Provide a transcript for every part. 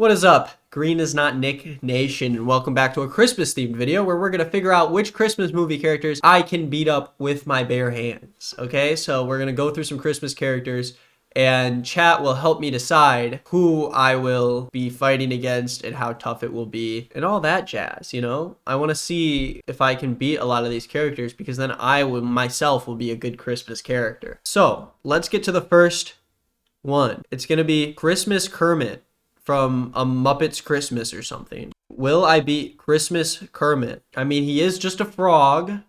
What is up, Green is Not Nick Nation, and welcome back to a Christmas themed video where we're going to figure out which Christmas movie characters I can beat up with my bare hands. Okay, so we're going to go through some Christmas characters and chat will help me decide who I will be fighting against and how tough it will be and all that jazz, you know? I want to see if I can beat a lot of these characters because then I will myself will be a good Christmas character. So let's get to the first one. It's going to be Christmas Kermit from A Muppet's Christmas or something. Will I beat Christmas Kermit? I mean, he is just a frog,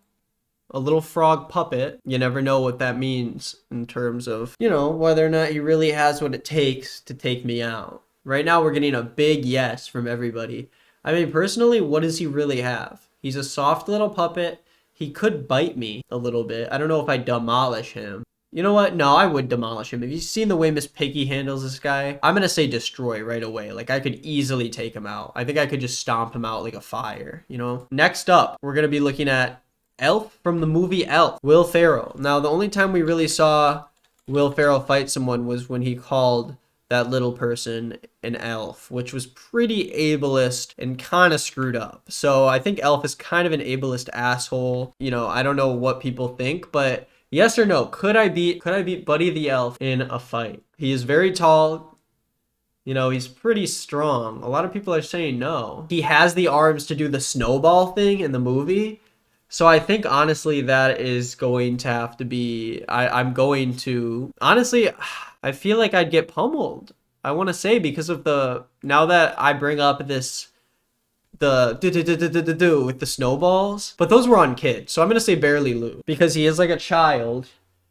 a little frog puppet. You never know what that means in terms of, you know, whether or not he really has what it takes to take me out. Right now, we're getting a big yes from everybody. I mean, personally, what does he really have? He's a soft little puppet. He could bite me a little bit. I don't know if I'd demolish him. You know what? No, I would demolish him. Have you seen the way Miss Piggy handles this guy? I'm going to say destroy right away. Like, I could easily take him out. I think I could just stomp him out like a fire, you know? Next up, we're going to be looking at Elf from the movie Elf, Will Ferrell. Now, the only time we really saw Will Ferrell fight someone was when he called that little person an elf, which was pretty ableist and kind of screwed up. So I think Elf is kind of an ableist asshole. You know, I don't know what people think, but yes or no, could I beat Buddy the Elf in a fight? He is very tall. You know, he's pretty strong. A lot of people are saying no. He has the arms to do the snowball thing in the movie. So I think honestly that is going to have to be, I'm going to, honestly, I feel like I'd get pummeled. I want to say because of now that I bring up this, with the snowballs, but those were on kids, so I'm gonna say barely lose because he is like a child.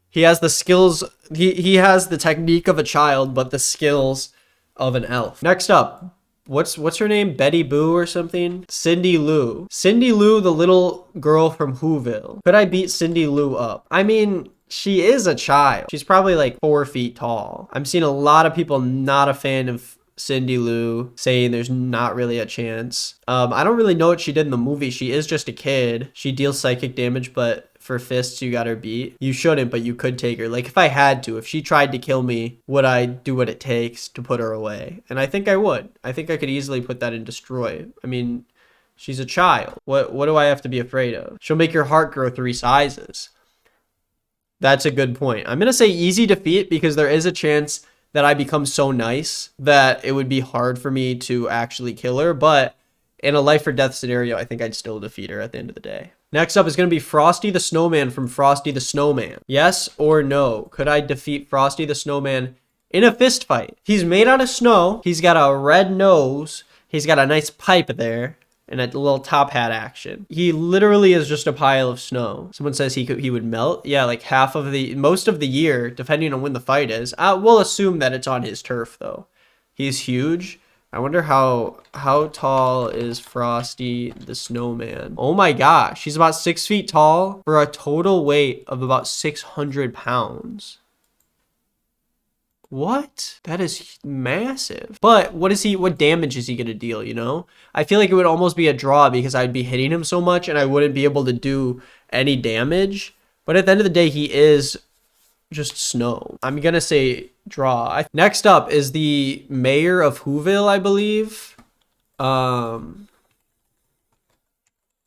He has the skills, he has the technique of a child but the skills of an elf. Next up, what's her name? Betty Boo or something? Cindy Lou, the little girl from Whoville. Could I beat Cindy Lou up? I mean, she is a child. She's probably like 4 feet tall. I'm seeing a lot of people not a fan of Cindy Lou, saying there's not really a chance. I don't really know what she did in the movie. She is just a kid. She deals psychic damage, but for fists, you got her beat. You shouldn't, but you could take her. Like, if I had to, if she tried to kill me, would I do what it takes to put her away? And I think I would. I think I could easily put that in destroy. I mean, she's a child. What do I have to be afraid of? She'll make your heart grow 3 sizes. That's a good point. I'm going to say easy defeat because there is a chance that I become so nice that it would be hard for me to actually kill her. But in a life or death scenario, I think I'd still defeat her at the end of the day. Next up is going to be Frosty the Snowman from Frosty the Snowman. Yes or no? Could I defeat Frosty the Snowman in a fist fight? He's made out of snow. He's got a red nose. He's got a nice pipe there and a little top hat action. He literally is just a pile of snow. Someone says he would melt. Yeah, like most of the year, depending on when the fight is. We'll assume that it's on his turf though. He's huge. I wonder how tall is Frosty the Snowman? Oh my gosh, he's about 6 feet tall for a total weight of about 600 pounds. What? That is massive. But what damage is he gonna deal, you know? I feel like it would almost be a draw because I'd be hitting him so much and I wouldn't be able to do any damage. But at the end of the day, he is just snow. I'm gonna say draw. Next up is the mayor of Whoville, I believe. I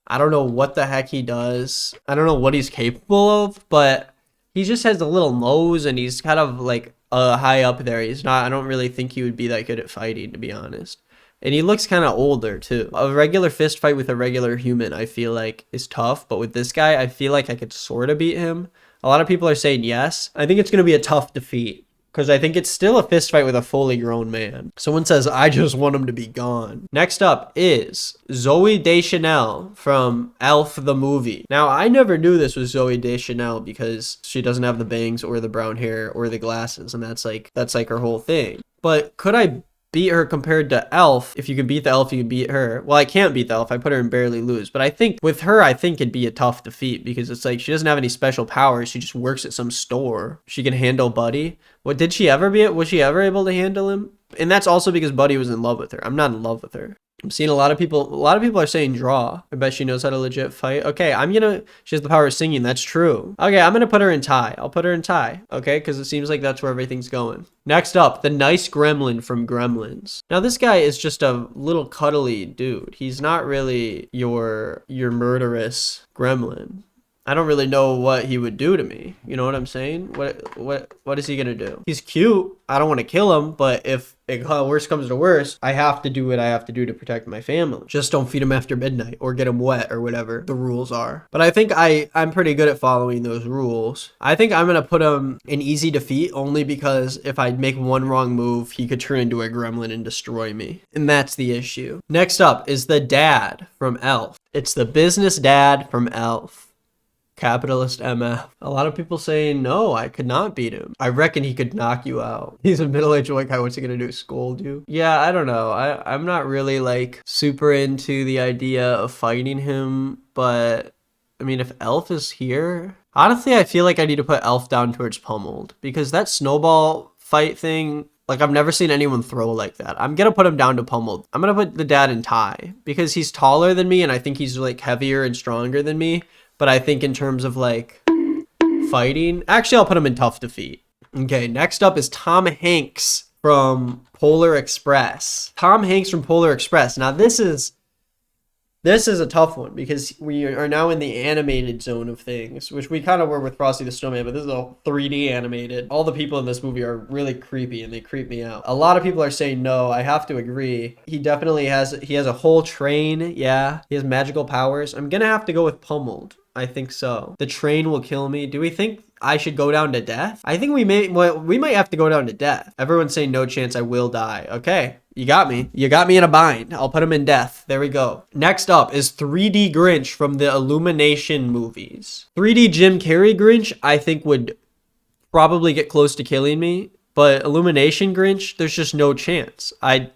don't know what the heck he does. I don't know what he's capable of, but he just has a little nose and he's kind of like high up there. I don't really think he would be that good at fighting, to be honest. And he looks kind of older too. A regular fist fight with a regular human, I feel like is tough. But with this guy, I feel like I could sort of beat him. A lot of people are saying yes. I think it's going to be a tough defeat because I think it's still a fist fight with a fully grown man. Someone says, I just want him to be gone. Next up is Zooey Deschanel from Elf the movie. Now, I never knew this was Zooey Deschanel because she doesn't have the bangs or the brown hair or the glasses. And that's like her whole thing. But could I beat her compared to Elf? If you can beat the Elf, you can beat her. Well, I can't beat the Elf. I put her in barely lose. But I think with her, I think it'd be a tough defeat because it's like she doesn't have any special powers. She just works at some store. She can handle Buddy. Was she ever able to handle him? And that's also because Buddy was in love with her. I'm not in love with her. I'm seeing a lot of people are saying draw. I bet she knows how to legit fight. Okay, she has the power of singing. That's true. Okay, I'm gonna put her in tie. I'll put her in tie. Okay, because it seems like that's where everything's going. Next up, the nice gremlin from Gremlins. Now this guy is just a little cuddly dude. He's not really your murderous gremlin. I don't really know what he would do to me. You know what I'm saying? What is he gonna do? He's cute. I don't want to kill him, but if worst comes to worst, I have to do what I have to do to protect my family. Just don't feed him after midnight or get him wet or whatever the rules are. But I think I'm pretty good at following those rules. I think I'm gonna put him in easy defeat only because if I make one wrong move, he could turn into a gremlin and destroy me. And that's the issue. Next up is the dad from Elf. It's the business dad from Elf. Capitalist MF. A lot of people saying, no, I could not beat him. I reckon he could knock you out. He's a middle-aged white guy. What's he gonna do? Scold you? Yeah, I don't know. I'm not really like super into the idea of fighting him, but I mean, if Elf is here, honestly, I feel like I need to put Elf down towards pummeled because that snowball fight thing, like I've never seen anyone throw like that. I'm gonna put him down to pummeled. I'm gonna put the dad in tie because he's taller than me and I think he's like heavier and stronger than me. But I think in terms of like fighting, actually I'll put him in tough defeat. Okay, next up is Tom Hanks from Polar Express. Tom Hanks from Polar Express. Now this is a tough one because we are now in the animated zone of things, which we kind of were with Frosty the Snowman, but this is all 3D animated. All the people in this movie are really creepy and they creep me out. A lot of people are saying no. I have to agree. He definitely has a whole train. Yeah, he has magical powers. I'm gonna have to go with pummeled. I think so. The train will kill me. Do we think I should go down to death? I think we might have to go down to death. Everyone's saying no chance, I will die. Okay, you got me. You got me in a bind. I'll put him in death. There we go. Next up is 3D Grinch from the Illumination movies. 3D Jim Carrey Grinch, I think would probably get close to killing me. But Illumination Grinch, there's just no chance. I'd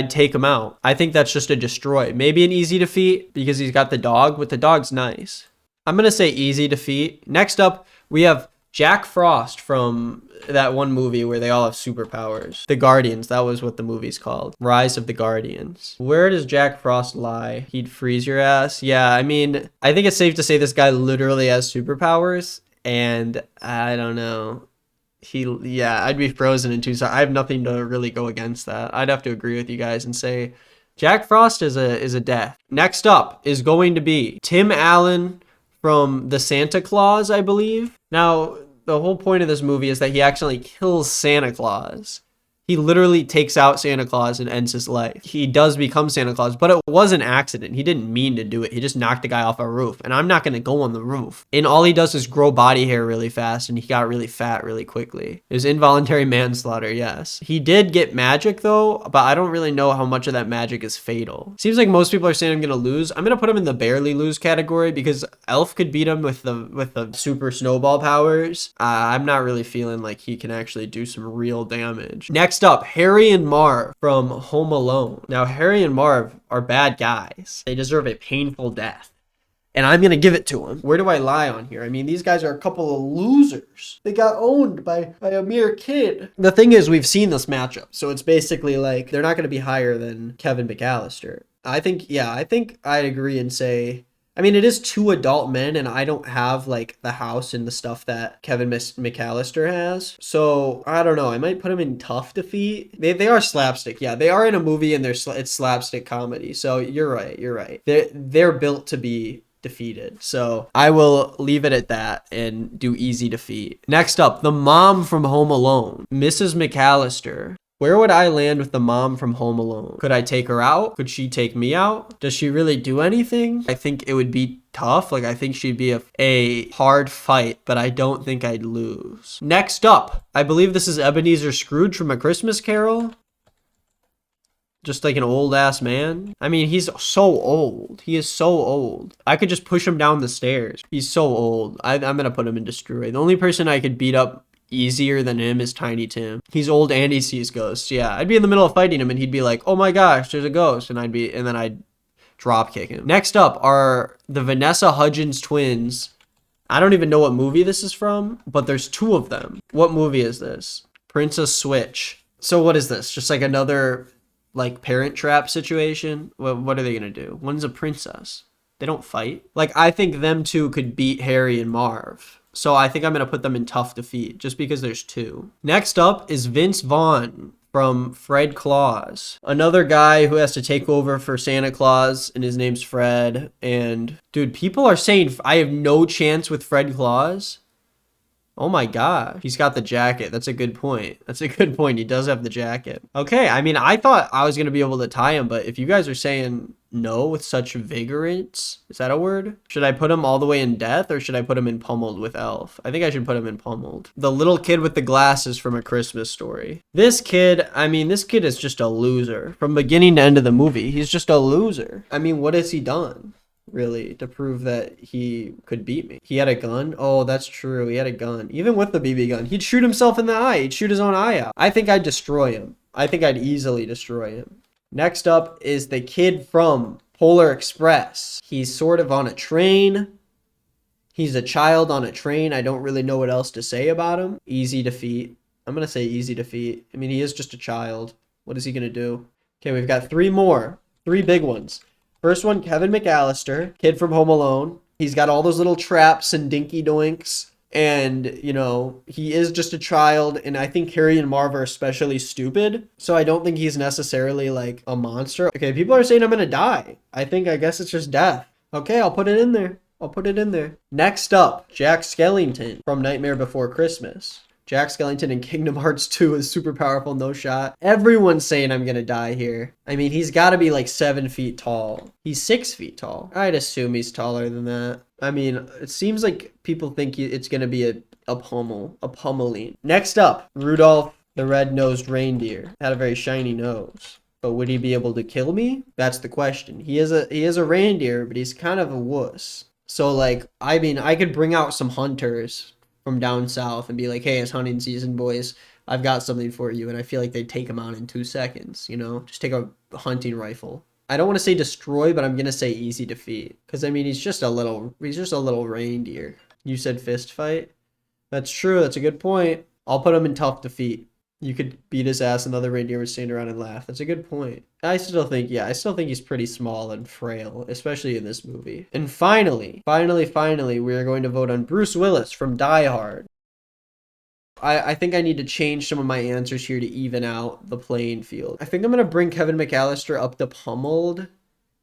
take him out. I think that's just a destroy. Maybe an easy defeat because he's got the dog, but the dog's nice. I'm going to say easy defeat. Next up, we have Jack Frost from that one movie where they all have superpowers. The Guardians, that was what the movie's called. Rise of the Guardians. Where does Jack Frost lie? He'd freeze your ass? Yeah, I mean, I think it's safe to say this guy literally has superpowers, and I don't know. I'd be frozen in 2 seconds. I have nothing to really go against that. I'd have to agree with you guys and say Jack Frost is a death. Next up is going to be Tim Allen from the Santa Claus, I believe. Now, the whole point of this movie is that he actually kills Santa Claus. He literally takes out Santa Claus and ends his life. He does become Santa Claus, but it was an accident. He didn't mean to do it. He just knocked the guy off a roof, and I'm not going to go on the roof. And all he does is grow body hair really fast, and he got really fat really quickly. It was involuntary manslaughter, yes. He did get magic, though, but I don't really know how much of that magic is fatal. Seems like most people are saying I'm going to lose. I'm going to put him in the barely lose category because Elf could beat him with the super snowball powers. I'm not really feeling like he can actually do some real damage. Next up, Harry and Marv from Home Alone. Now, Harry and Marv are bad guys. They deserve a painful death. And I'm going to give it to them. Where do I lie on here? I mean, these guys are a couple of losers. They got owned by a mere kid. The thing is, we've seen this matchup. So it's basically like they're not going to be higher than Kevin McCallister. I think I'd agree and say, I mean, it is 2 adult men, and I don't have, like, the house and the stuff that Kevin McCallister has. So, I don't know. I might put him in tough defeat. They are slapstick. Yeah, they are in a movie, and it's slapstick comedy. So, you're right. They're built to be defeated. So, I will leave it at that and do easy defeat. Next up, the mom from Home Alone, Mrs. McCallister. Where would I land with the mom from Home Alone? Could I take her out? Could she take me out? Does she really do anything? I think it would be tough. Like, I think she'd be a hard fight, but I don't think I'd lose. Next up, I believe this is Ebenezer Scrooge from A Christmas Carol. Just like an old ass man. I mean, he's so old. He is so old. I could just push him down the stairs. He's so old. I'm going to put him in Destroy. The only person I could beat up easier than him is Tiny Tim. He's old and he sees ghosts. Yeah, I'd be in the middle of fighting him and he'd be like, oh my gosh, there's a ghost. And then I'd drop kick him. Next up are the Vanessa Hudgens twins. I don't even know what movie this is from, but there's 2 of them. What movie is this? Princess Switch. So what is this? Just like another like Parent Trap situation. What are they gonna do? One's a princess. They don't fight. Like, I think them two could beat Harry and Marv. So I think I'm going to put them in tough defeat just because there's two. Next up is Vince Vaughn from Fred Claus. Another guy who has to take over for Santa Claus, and his name's Fred. And dude, people are saying I have no chance with Fred Claus. Oh my god. He's got the jacket. That's a good point. That's a good point. He does have the jacket. Okay, I mean, I thought I was going to be able to tie him, but if you guys are saying no with such vigorance, is that a word? Should I put him all the way in death, or should I put him in pummeled with Elf? I think I should put him in pummeled. The little kid with the glasses from A Christmas Story. This kid, I mean, this kid is just a loser. From beginning to end of the movie, he's just a loser. I mean, what has he done? Really, to prove that he could beat me. He had a gun. Oh, that's true. He had a gun. Even with the BB gun, he'd shoot himself in the eye. He'd shoot his own eye out. I think I'd destroy him. I think I'd easily destroy him. Next up is the kid from Polar Express. He's sort of on a train. He's a child on a train. I don't really know what else to say about him. Easy defeat. I'm going to say easy defeat. I mean, he is just a child. What is he going to do? Okay, we've got three more. Three big ones. First one, Kevin McCallister, kid from Home Alone. He's got all those little traps and dinky doinks. And, you know, he is just a child. And I think Harry and Marv are especially stupid. So I don't think he's necessarily like a monster. Okay, people are saying I'm going to die. I guess it's just death. Okay, I'll put it in there. I'll put it in there. Next up, Jack Skellington from Nightmare Before Christmas. Jack Skellington in Kingdom Hearts 2 is super powerful, no shot. Everyone's saying I'm gonna die here. I mean, he's gotta be like 7 feet tall. He's 6 feet tall. I'd assume he's taller than that. I mean, it seems like people think it's gonna be a pummeling. Next up, Rudolph the Red-Nosed Reindeer. Had a very shiny nose. But would he be able to kill me? That's the question. He is a reindeer, but he's kind of a wuss. So like, I mean, I could bring out some hunters from down south and be like, hey, it's hunting season, boys. I've got something for you. And I feel like they'd take him out in 2 seconds, you know? Just take a hunting rifle. I don't want to say destroy, but I'm going to say easy defeat. Because, I mean, he's just a little reindeer. You said fist fight? That's true. That's a good point. I'll put him in tough defeat. You could beat his ass and the other reindeer would stand around and laugh. That's a good point. I still think he's pretty small and frail, especially in this movie. And finally, we are going to vote on Bruce Willis from Die Hard. I think I need to change some of my answers here to even out the playing field. I think I'm going to bring Kevin McCallister up to pummeled.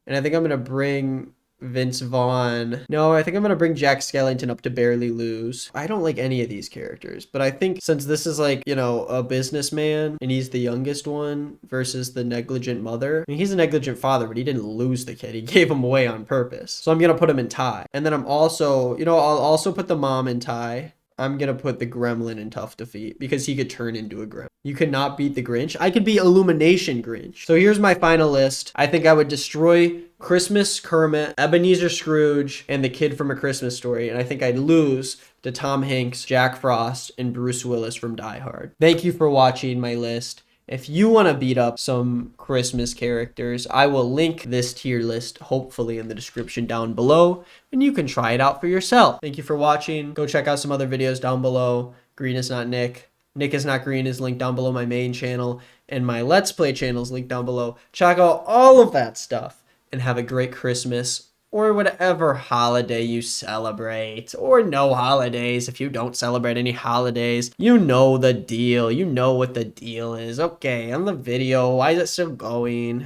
And I think I'm going to bring Vince Vaughn. No, I think I'm going to bring Jack Skellington up to barely lose. I don't like any of these characters, but I think since this is like, you know, a businessman and he's the youngest one versus the negligent mother. I mean, he's a negligent father, but he didn't lose the kid. He gave him away on purpose. So I'm going to put him in tie. And then I'm also, you know, I'll also put the mom in tie. I'm going to put the gremlin in tough defeat because he could turn into a gremlin. You could not beat the Grinch. I could be Illumination Grinch. So here's my final list. I think I would destroy Christmas Kermit, Ebenezer Scrooge, and the kid from A Christmas Story. And I think I'd lose to Tom Hanks, Jack Frost, and Bruce Willis from Die Hard. Thank you for watching my list. If you want to beat up some Christmas characters, I will link this tier list hopefully in the description down below, and you can try it out for yourself. Thank you for watching. Go check out some other videos down below. Green is not Nick. Nick is not green is linked down below. My main channel and my Let's Play channel is linked down below. Check out all of that stuff and have a great Christmas or whatever holiday you celebrate, or no holidays if you don't celebrate any holidays. You know the deal. You know what the deal is. Okay, on the video, why is it still going?